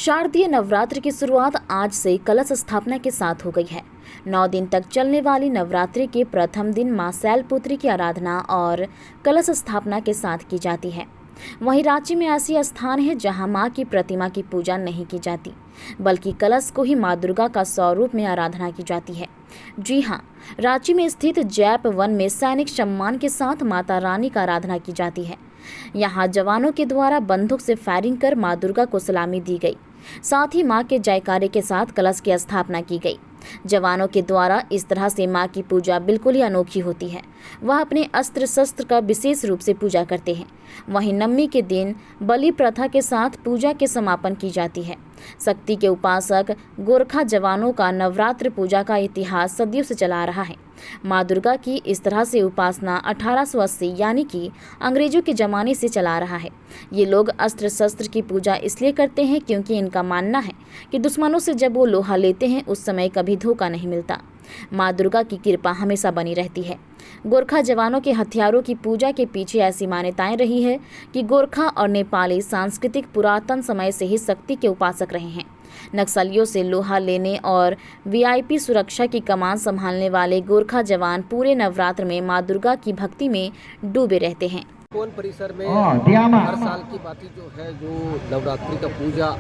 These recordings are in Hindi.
शारदीय नवरात्र की शुरुआत आज से कलश स्थापना के साथ हो गई है। 9 दिन तक चलने वाली नवरात्रि के प्रथम दिन मां शैलपुत्री की आराधना और कलश स्थापना के साथ की जाती है। वहीं रांची में ऐसी स्थान है जहां मां की प्रतिमा की पूजा नहीं की जाती, बल्कि कलश को ही मां दुर्गा का स्वरूप में आराधना की जाती है। जी हां, रांची में स्थित जैप वन में सैनिक सम्मान के साथ माता रानी का आराधना की जाती है। यहाँ जवानों के द्वारा बंदूक से फायरिंग कर मां दुर्गा को सलामी दी गई। साथ ही मां के जयकारे के साथ कलश की स्थापना की गई। जवानों के द्वारा इस तरह से मां की पूजा बिल्कुल ही अनोखी होती है। वह अपने अस्त्र शस्त्र का विशेष रूप से पूजा करते हैं। वहीं नवमी के दिन बलि प्रथा के साथ पूजा के समापन की जाती है। शक्ति के उपासक गोरखा जवानों का नवरात्र पूजा का इतिहास सदियों से चला आ रहा है। मां दुर्गा की इस तरह से उपासना 1880 यानी कि अंग्रेजों के ज़माने से चला रहा है। ये लोग अस्त्र शस्त्र की पूजा इसलिए करते हैं क्योंकि इनका मानना है कि दुश्मनों से जब वो लोहा लेते हैं उस समय कभी धोखा नहीं मिलता। मां दुर्गा की कृपा हमेशा बनी रहती है। गोरखा जवानों के हथियारों की पूजा के पीछे ऐसी मान्यताएं रही है कि गोरखा और नेपाली सांस्कृतिक पुरातन समय से ही शक्ति के उपासक रहे हैं। नक्सलियों से लोहा लेने और वीआईपी सुरक्षा की कमान संभालने वाले गोरखा जवान पूरे नवरात्र में मां दुर्गा की भक्ति में डूबे रहते हैं। कौन परिसर में हर साल की बात जो है, जो नवरात्रि का पूजा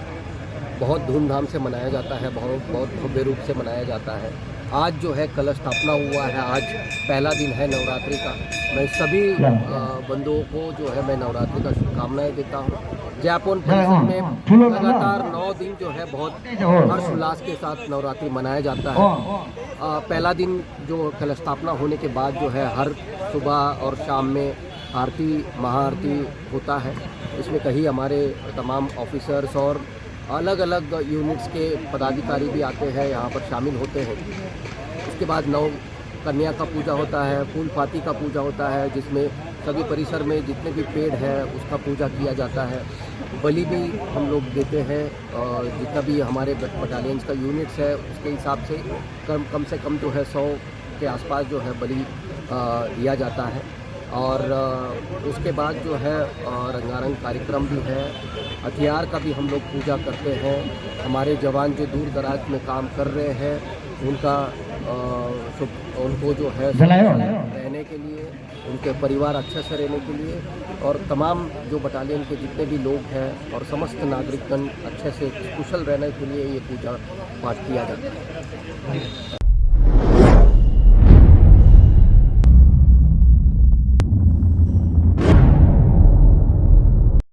बहुत धूमधाम से मनाया जाता है, बहुत भव्य रूप से मनाया जाता है। आज जो है कलश स्थापना हुआ है, आज पहला दिन है नवरात्रि का। मैं सभी बंधुओं को जो है मैं नवरात्रि का शुभकामनाएं देता हूँ। जयपुर परिसर में लगातार 9 दिन जो है बहुत हर्षोल्लास के साथ नवरात्रि मनाया जाता है। पहला दिन जो कलश स्थापना होने के बाद जो है हर सुबह और शाम में आरती महाआरती होता है। इसमें कहीं हमारे तमाम ऑफिसर्स और अलग अलग यूनिट्स के पदाधिकारी भी आते हैं, यहाँ पर शामिल होते हैं। उसके बाद नौ कन्या का पूजा होता है, फूल पाती का पूजा होता है, जिसमें सभी परिसर में जितने भी पेड़ है उसका पूजा किया जाता है। बलि भी हम लोग देते हैं और जितना भी हमारे बटालियंस का यूनिट्स है उसके हिसाब से कम से कम जो है 100 के आसपास जो है बलि दिया जाता है। और उसके बाद जो है रंगारंग कार्यक्रम भी है। हथियार का भी हम लोग पूजा करते हैं। हमारे जवान जो दूर दराज में काम कर रहे हैं उनको जो है रहने के लिए, उनके परिवार अच्छे से रहने के लिए और तमाम जो बटालियन के जितने भी लोग हैं और समस्त नागरिकगण अच्छे से कुशल रहने के लिए ये पूजा पाठ किया जाता है।